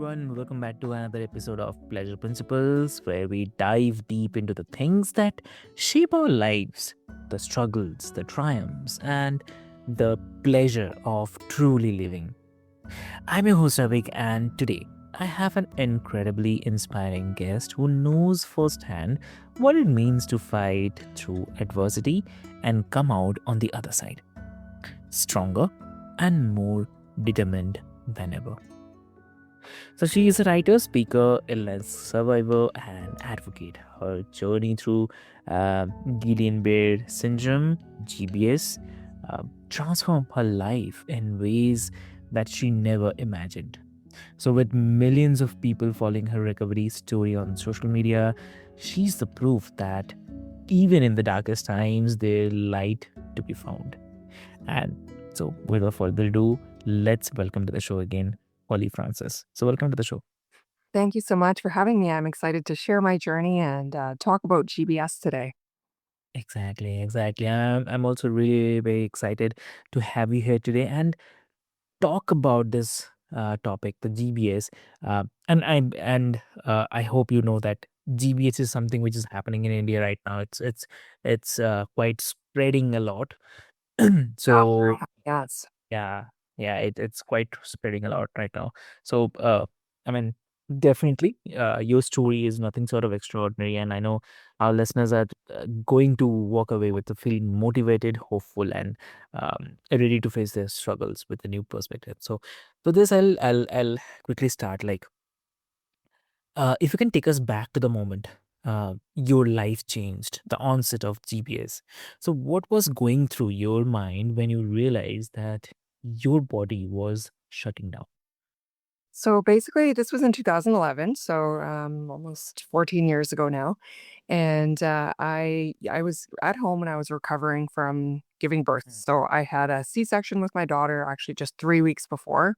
everyone. Welcome back to another episode of Pleasure Principles, where we dive deep into the things that shape our lives, the struggles, the triumphs, and the pleasure of truly living. I'm your host, Avik, and today I have an incredibly inspiring guest who knows firsthand what it means to fight through adversity and come out on the other side, stronger and more determined than ever. So she is a writer, speaker, illness survivor, and advocate. Her journey through Guillain-Barré Syndrome (GBS) transformed her life in ways that she never imagined. So, with millions of people following her recovery story on social media, she's the proof that even in the darkest times, there's light to be found. And so, without further ado, let's welcome to the show again, Holly Francis. So, welcome to the show. Thank you so much for having me. I'm excited to share my journey and talk about GBS today. Exactly. I'm also really very excited to have you here today and talk about this topic, the GBS. I hope you know that GBS is something which is happening in India right now. It's quite spreading a lot. So Yes. yeah, it's quite spreading a lot right now. So, I mean, definitely, your story is nothing sort of extraordinary, and I know our listeners are going to walk away with a feeling motivated, hopeful, and ready to face their struggles with a new perspective. So, for this, I'll quickly start. If you can take us back to the moment your life changed, the onset of GPS. So, what was going through your mind when you realized that your body was shutting down? So basically, this was in 2011, so almost 14 years ago now. And I was at home when I was recovering from giving birth. Mm. So I had a C-section with my daughter actually just 3 weeks before.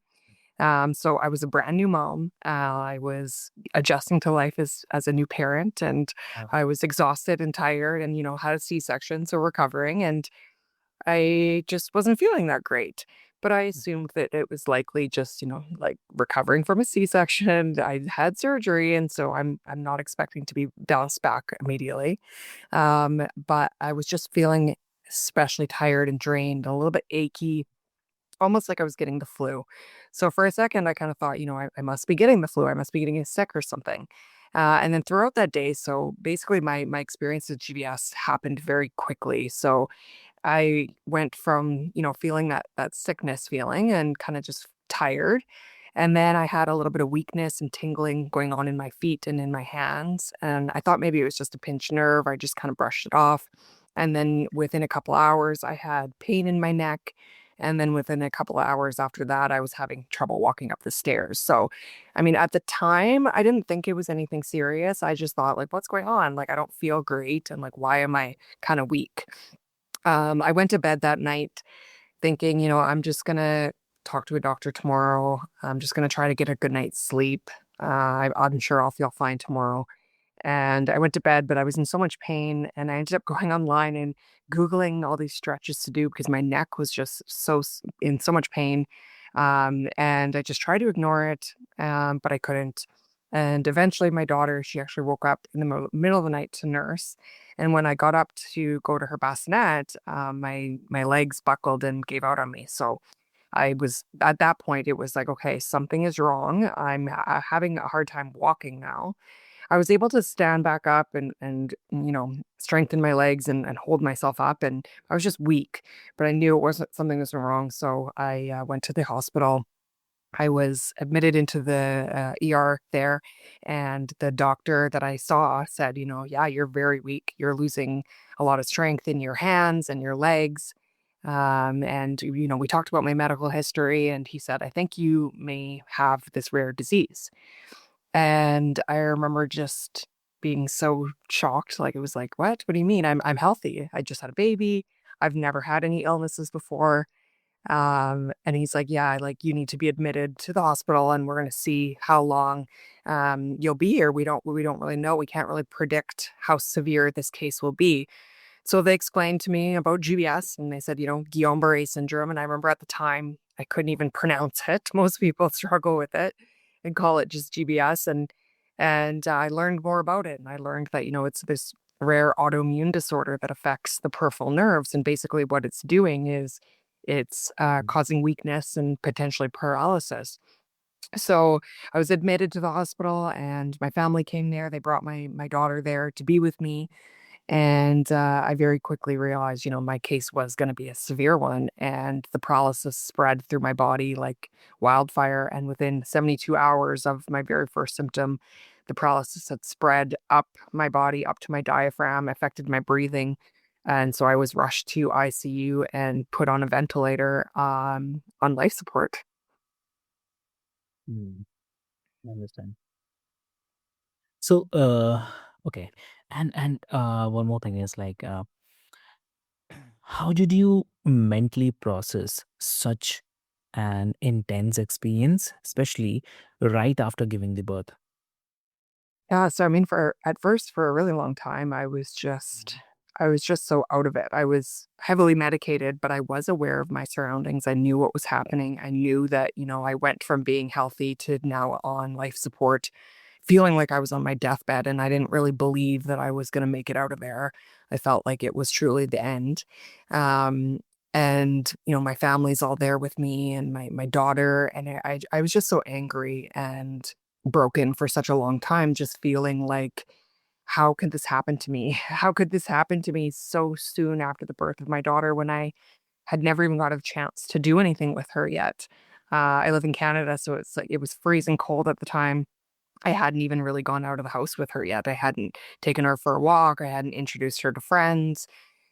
So I was a brand new mom. I was adjusting to life as a new parent, and Uh, I was exhausted and tired, and had a C-section, so recovering. And I just wasn't feeling that great, but I assumed that it was likely just, like recovering from a C-section. I had surgery, and so I'm not expecting to be bounced back immediately. But I was just feeling especially tired and drained, a little bit achy, almost like I was getting the flu. So for a second, I kind of thought, I must be getting the flu. I must be getting sick or something. And then throughout that day, so basically my experience with GBS happened very quickly. So I went from, feeling that sickness feeling and kind of just tired. And then I had a little bit of weakness and tingling going on in my feet and in my hands. And I thought maybe it was just a pinched nerve. I just kind of brushed it off. And then within a couple hours, I had pain in my neck. And then within a couple hours after that, I was having trouble walking up the stairs. So, I mean, at the time, I didn't think it was anything serious. I just thought, like, what's going on? Like, I don't feel great. And like, why am I kind of weak? I went to bed that night thinking, I'm just gonna talk to a doctor tomorrow. I'm just gonna try to get a good night's sleep. I'm sure I'll feel fine tomorrow. And I went to bed, but I was in so much pain, and I ended up going online and Googling all these stretches to do because my neck was just in so much pain. And I just tried to ignore it, but I couldn't. And eventually, my daughter, she actually woke up in the middle of the night to nurse. And when I got up to go to her bassinet, my legs buckled and gave out on me. So I was at that point, it was like, okay, something is wrong. I'm having a hard time walking now. I was able to stand back up and strengthen my legs and hold myself up, and I was just weak, but I knew it wasn't something was wrong. So I went to the hospital. I was admitted into the ER there, and the doctor that I saw said, yeah, you're very weak. You're losing a lot of strength in your hands and your legs. And, we talked about my medical history, and he said, I think you may have this rare disease. And I remember just being so shocked. Like, it was like, what? What do you mean? I'm healthy. I just had a baby. I've never had any illnesses before. And he's like, yeah, like you need to be admitted to the hospital and we're going to see how long you'll be here. We don't really know. We can't really predict how severe this case will be. So they explained to me about GBS and they said, Guillain-Barré syndrome. And I remember at the time I couldn't even pronounce it. Most people struggle with it. and call it just GBS. And I learned more about it, and I learned that, it's this rare autoimmune disorder that affects the peripheral nerves. And basically, what it's doing is it's causing weakness and potentially paralysis. So I was admitted to the hospital, and my family came there. They brought my daughter there to be with me, and I very quickly realized, my case was going to be a severe one, and the paralysis spread through my body like wildfire. And within 72 hours of my very first symptom, the paralysis had spread up my body, up to my diaphragm, affected my breathing. And so I was rushed to ICU and put on a ventilator on life support. Mm, I understand. So, okay, and one more thing is like, how did you mentally process such an intense experience, especially right after giving the birth? Yeah, so I mean, for at first, for a really long time, I was just so out of it. I was heavily medicated, but I was aware of my surroundings. I knew what was happening. I knew that, I went from being healthy to now on life support, feeling like I was on my deathbed, and I didn't really believe that I was going to make it out of there. I felt like it was truly the end. Um, and my family's all there with me, and my daughter, and I was just so angry and broken for such a long time, just feeling like, how could this happen to me? How could this happen to me so soon after the birth of my daughter, when I had never even got a chance to do anything with her yet? I live in Canada, so it's like it was freezing cold at the time. I hadn't even really gone out of the house with her yet. I hadn't taken her for a walk. I hadn't introduced her to friends.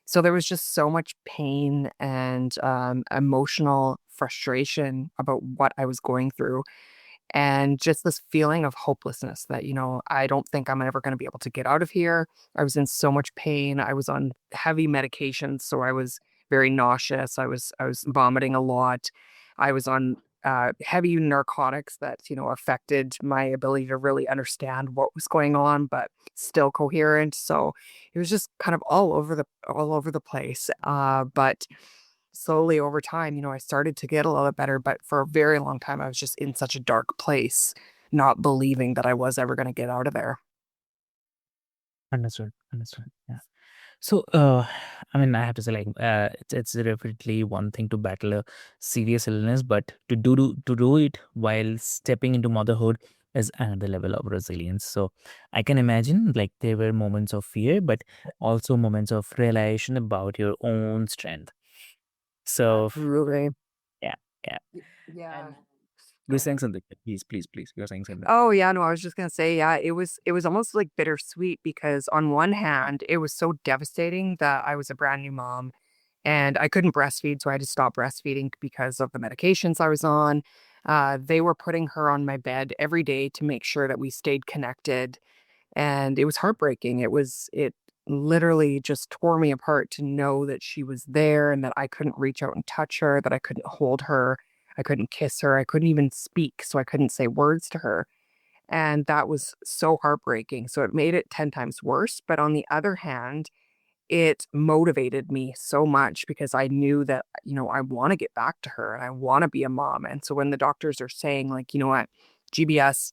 So there was just so much pain and emotional frustration about what I was going through, and just this feeling of hopelessness that, I don't think I'm ever going to be able to get out of here. I was in so much pain. I was on heavy medications, so I was very nauseous. I was vomiting a lot. I was on heavy narcotics that, affected my ability to really understand what was going on, but still coherent. So it was just kind of all over the place. But slowly over time, I started to get a little bit better, but for a very long time, I was just in such a dark place, not believing that I was ever going to get out of there. Understood. Understood. Yeah. So, I mean, I have to say, like, it's definitely one thing to battle a serious illness, but to do it while stepping into motherhood is another level of resilience. So, I can imagine, like, there were moments of fear, but also moments of realization about your own strength. So, Absolutely. yeah, yeah. Yeah. And Go you're ahead. saying something. Please, please, please. You're saying something. Oh yeah, no, I was just gonna say, yeah, it was almost like bittersweet, because on one hand, it was so devastating that I was a brand new mom and I couldn't breastfeed, so I had to stop breastfeeding because of the medications I was on. They were putting her on my bed every day to make sure that we stayed connected, and it was heartbreaking. It literally just tore me apart to know that she was there and that I couldn't reach out and touch her, that I couldn't hold her, I couldn't kiss her, I couldn't even speak, so I couldn't say words to her. And that was so heartbreaking. So it made it 10 times worse. But on the other hand, it motivated me so much, because I knew that, I want to get back to her and I want to be a mom. And so when the doctors are saying, like, you know what, GBS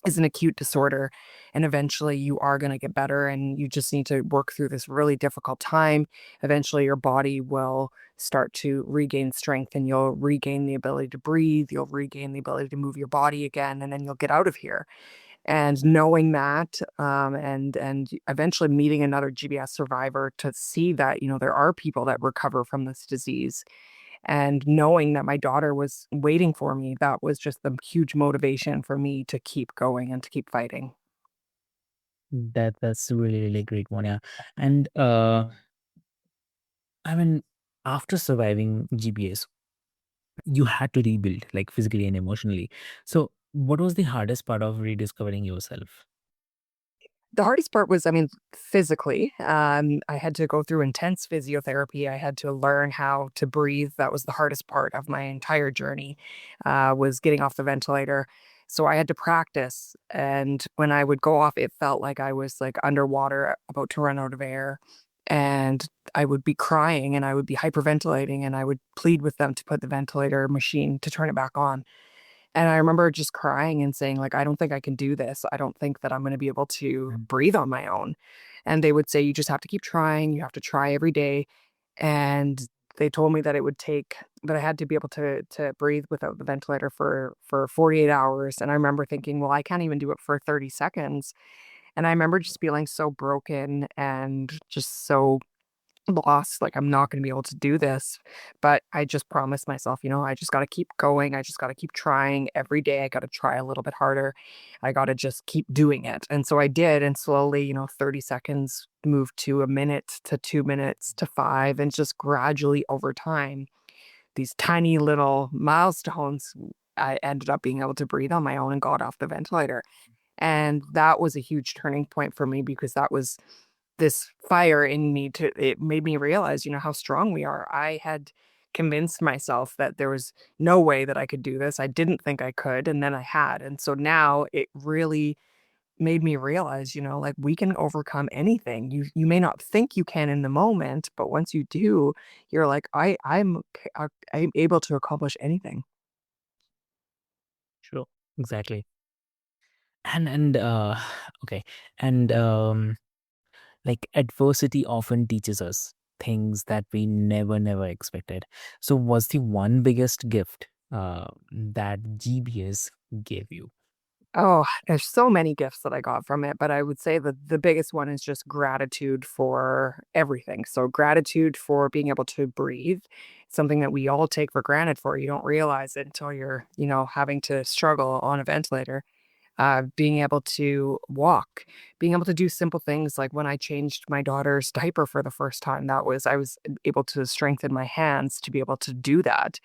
is an acute disorder, and eventually you are going to get better, and you just need to work through this really difficult time. Eventually your body will start to regain strength, and you'll regain the ability to breathe, you'll regain the ability to move your body again, and then you'll get out of here. And knowing that, and eventually meeting another GBS survivor to see that, there are people that recover from this disease, and knowing that my daughter was waiting for me, that was just the huge motivation for me to keep going and to keep fighting. That's a really, really great one. Yeah. And I mean, after surviving GBS, you had to rebuild, like, physically and emotionally. So, what was the hardest part of rediscovering yourself? The hardest part was, I mean, physically, I had to go through intense physiotherapy. I had to learn how to breathe. That was the hardest part of my entire journey, was getting off the ventilator. So I had to practice. And when I would go off, it felt like I was like underwater, about to run out of air. And I would be crying and I would be hyperventilating, and I would plead with them to put the ventilator machine to turn it back on. And I remember just crying and saying, like, I don't think I can do this. I don't think that I'm going to be able to Mm. breathe on my own. And they would say, you just have to keep trying. You have to try every day. And they told me that it would take that I had to be able to breathe without the ventilator for 48 hours. And I remember thinking, well, I can't even do it for 30 seconds. And I remember just feeling so broken and just so lost, like, I'm not gonna be able to do this, but I just promised myself, I just gotta keep going, I just gotta keep trying every day, I gotta try a little bit harder, I gotta just keep doing it, and so I did, and slowly, 30 seconds moved to a minute, to 2 minutes, to 5, and just gradually over time, these tiny little milestones, I ended up being able to breathe on my own and got off the ventilator, and that was a huge turning point for me because that was this fire in me to it made me realize, how strong we are. I had convinced myself that there was no way that I could do this. I didn't think I could, and then I had. And so now it really made me realize, like we can overcome anything. You may not think you can in the moment, but once you do, you're like, I'm able to accomplish anything. Sure. Exactly. And okay. And like adversity often teaches us things that we never expected. So what's the one biggest gift that GBS gave you? Oh, there's so many gifts that I got from it, but I would say that the biggest one is just gratitude for everything. So gratitude for being able to breathe, something that we all take for granted for. You don't realize it until you're, having to struggle on a ventilator. Being able to walk, being able to do simple things like when I changed my daughter's diaper for the first time, I was able to strengthen my hands to be able to do that,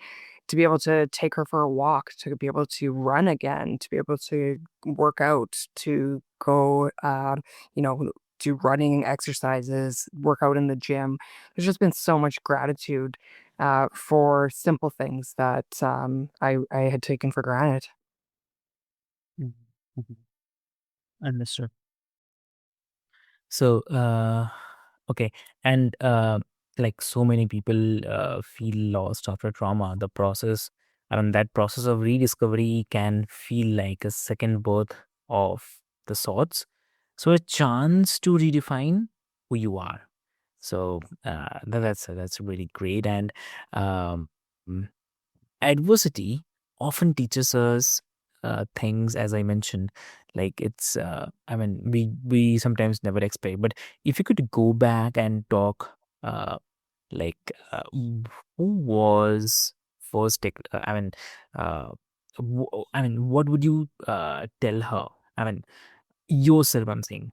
to be able to take her for a walk, to be able to run again, to be able to work out, to go, do running exercises, work out in the gym. There's just been so much gratitude for simple things that I had taken for granted. Mhm. Mhm. Understood. So, okay. And like so many people feel lost after trauma. That process of rediscovery can feel like a second birth of the sorts. So, a chance to redefine who you are. So, that's really great. And um, adversity often teaches us things, as I mentioned, like it's I mean we sometimes never expect. But if you could go back and talk like who was first uh I mean what would you tell her? I mean yourself, I'm saying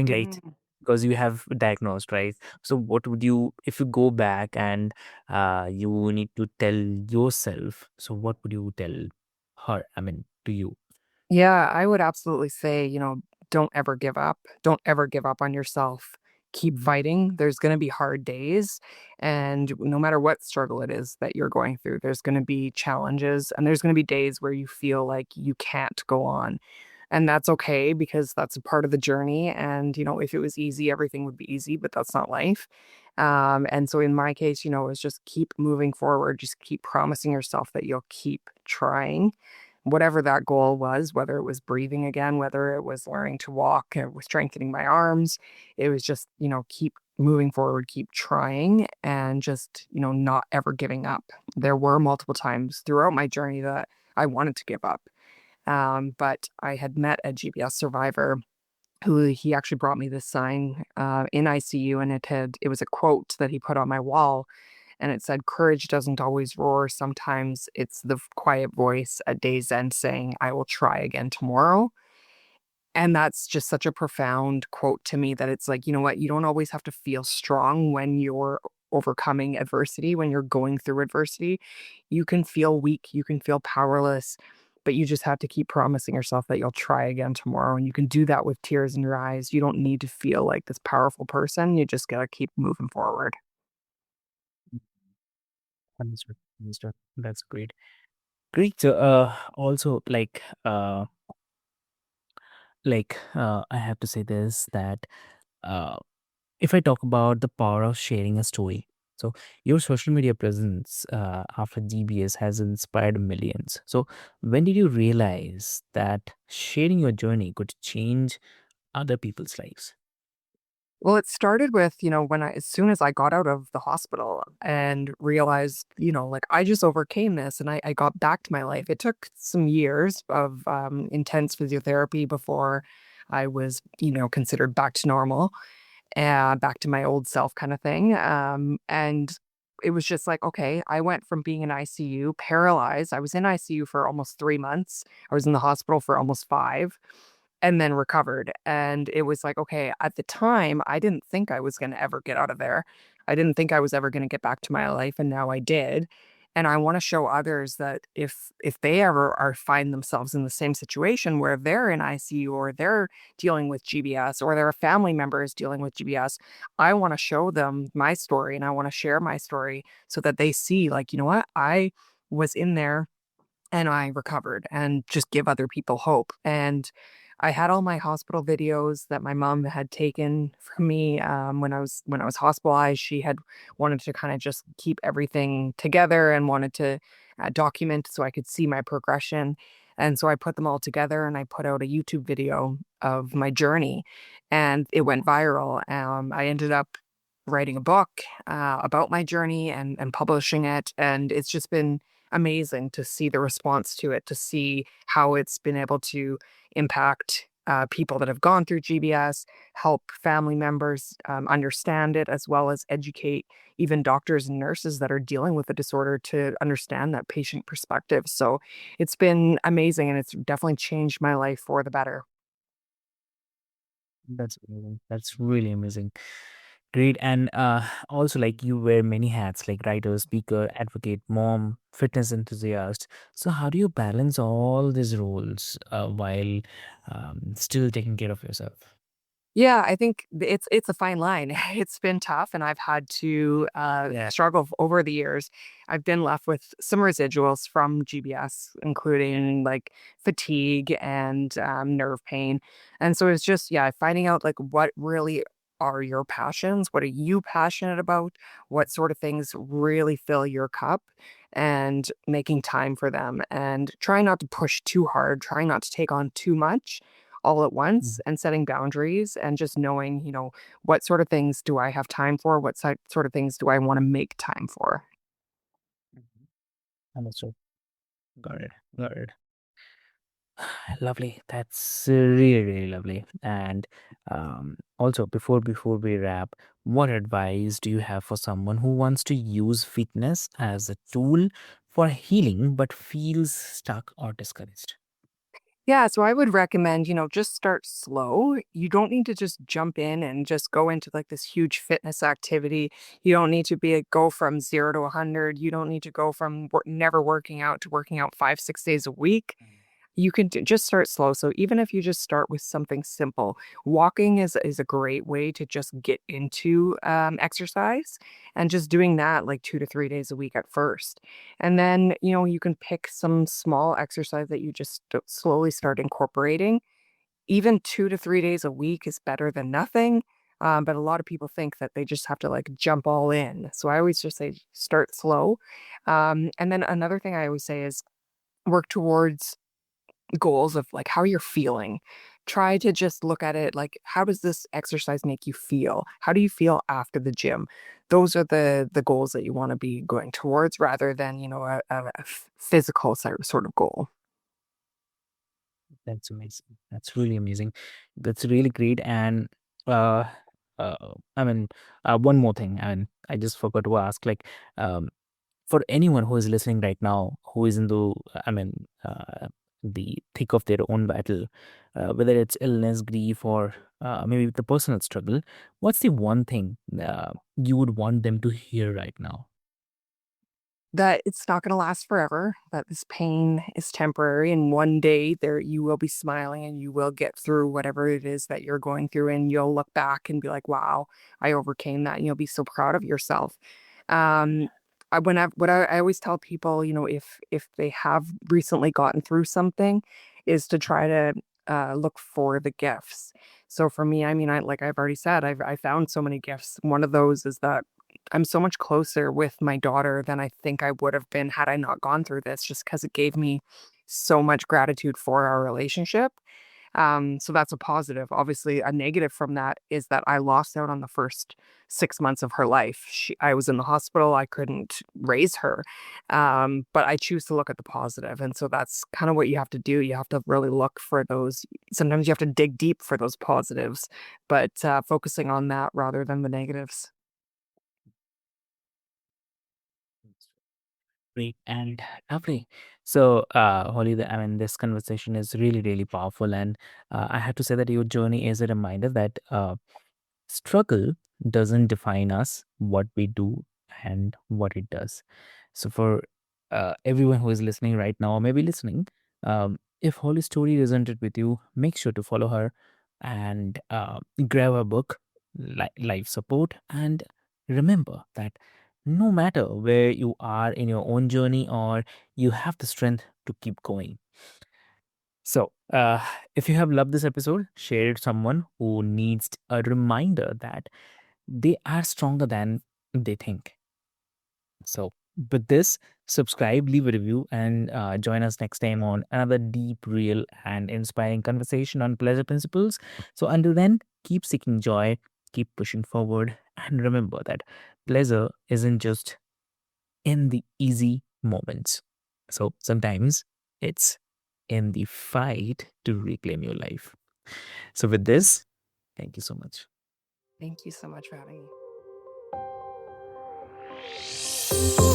like Mm. because you have diagnosed, right? So what would you, if you go back and you need to tell yourself, so what would you tell her, to you? Yeah, I would absolutely say, don't ever give up. Don't ever give up on yourself. Keep Mhm. fighting. There's going to be hard days. And no matter what struggle it is that you're going through, there's going to be challenges and there's going to be days where you feel like you can't go on. And that's okay because that's a part of the journey. And, if it was easy, everything would be easy, but that's not life. And so in my case, it's just keep moving forward, just keep promising yourself that you'll keep trying. Whatever that goal was, whether it was breathing again, whether it was learning to walk, it was strengthening my arms, it was just, keep moving forward, keep trying, and just, not ever giving up. There were multiple times throughout my journey that I wanted to give up. But I had met a GBS survivor who he actually brought me this sign in ICU, and it was a quote that he put on my wall, and it said, "Courage doesn't always roar. Sometimes it's the quiet voice at day's end saying, 'I will try again tomorrow.'" And that's just such a profound quote to me that it's like, you know what? You don't always have to feel strong when you're overcoming adversity, when you're going through adversity. You can feel weak, you can feel powerless, but you just have to keep promising yourself that you'll try again tomorrow. And you can do that with tears in your eyes. You don't need to feel like this powerful person. You just got to keep moving forward. Understood. Understood. That's great. Great. So also I have to say this, that uh if I talk about the power of sharing a story, So your social media presence after GBS has inspired millions. So when did you realize that sharing your journey could change other people's lives? Well, it started with, when as soon as I got out of the hospital and realized, like I just overcame this and I got back to my life. It took some years of intense physiotherapy before I was, considered back to normal, back to my old self kind of thing. And it was just like, okay, I went from being in ICU, paralyzed. I was in ICU for almost 3 months. I was in the hospital for almost five and then recovered. And it was like, okay, at the time, I didn't think I was going to ever get out of there. I didn't think I was ever going to get back to my life, and now I did. And I want to show others that if they ever are find themselves in the same situation where they're in ICU or they're dealing with GBS or their family member is dealing with GBS, I want to show them my story and I want to share my story so that they see, like, you know what, I was in there and I recovered, and just give other people hope. And I had all my hospital videos that my mom had taken from me when I was hospitalized. She had wanted to kind of just keep everything together and wanted to document so I could see my progression. And so I put them all together and I put out a YouTube video of my journey, and it went viral. I ended up writing a book about my journey and publishing it, and it's just been amazing to see the response to it, to see how it's been able to impact people that have gone through GBS, help family members understand it, as well as educate even doctors and nurses that are dealing with the disorder to understand that patient perspective. So it's been amazing, and it's definitely changed my life for the better. That's amazing. That's really amazing. Great. And also, like, you wear many hats, like writer, speaker, advocate, mom, fitness enthusiast. So how do you balance all these roles while still taking care of yourself? Yeah, I think it's a fine line. It's been tough, and I've had to struggle over the years. I've been left with some residuals from GBS, including like fatigue and nerve pain. And so it's just, yeah, finding out like what really are your passions? What are you passionate about? What sort of things really fill your cup? And making time for them, and trying not to push too hard, trying not to take on too much all at once, Mhm. and setting boundaries and just knowing, what sort of things do I have time for? What sort of things do I want to make time for? Mhm. Understood. Got it. Got it. Lovely. That's really, really lovely. And also, before we wrap, what advice do you have for someone who wants to use fitness as a tool for healing but feels stuck or discouraged? Yeah, so I would recommend, just start slow. You don't need to just jump in and just go into like this huge fitness activity. You don't need to go from 0 to 100. You don't need to go from never working out to working out 5, 6 days a week. You can just start slow. So even if you just start with something simple, walking is a great way to just get into exercise, and just doing that like 2 to 3 days a week at first. And then, you can pick some small exercise that you just slowly start incorporating. Even 2 to 3 days a week is better than nothing. But a lot of people think that they just have to like jump all in. So I always just say start slow. And then another thing I always say is work towards goals of like how you're feeling. Try to just look at it like, how does this exercise make you feel? How do you feel after the gym? Those are the goals that you want to be going towards, rather than, physical sort of goal. That's amazing. That's really amazing. That's really great. And uh, uh, I mean, one more thing. And I just forgot to ask, like, for anyone who is listening right now, who is in the thick of their own battle, whether it's illness, grief, or maybe the personal struggle, what's the one thing you would want them to hear right now? That it's not going to last forever, that this pain is temporary, and one day there you will be smiling and you will get through whatever it is that you're going through, and you'll look back and be like, wow, I overcame that, and you'll be so proud of yourself. Um, I always tell people, if they have recently gotten through something, is to try to look for the gifts. So for me, I mean, like I've already said, I found so many gifts. One of those is that I'm so much closer with my daughter than I think I would have been had I not gone through this, just because it gave me so much gratitude for our relationship. So that's a positive. Obviously, a negative from that is that I lost out on the first 6 months of her life. I was in the hospital. I couldn't raise her. But I choose to look at the positive. And so that's kind of what you have to do. You have to really look for those. Sometimes you have to dig deep for those positives, but focusing on that rather than the negatives. Great and lovely. So, Holly, I mean, this conversation is really, really powerful, and I have to say that your journey is a reminder that struggle doesn't define us, what we do, and what it does. So, for everyone who is listening right now, or maybe listening, if Holly's story resonated with you, make sure to follow her and grab her book, Life Support, and remember that no matter where you are in your own journey, or you have the strength to keep going. So, if you have loved this episode, share it with someone who needs a reminder that they are stronger than they think. So, with this, subscribe, leave a review, and join us next time on another deep, real, and inspiring conversation on pleasure principles. So, until then, keep seeking joy, keep pushing forward, and remember that pleasure isn't just in the easy moments. So, sometimes it's in the fight to reclaim your life. So, with this, thank you so much. Thank you so much for having me.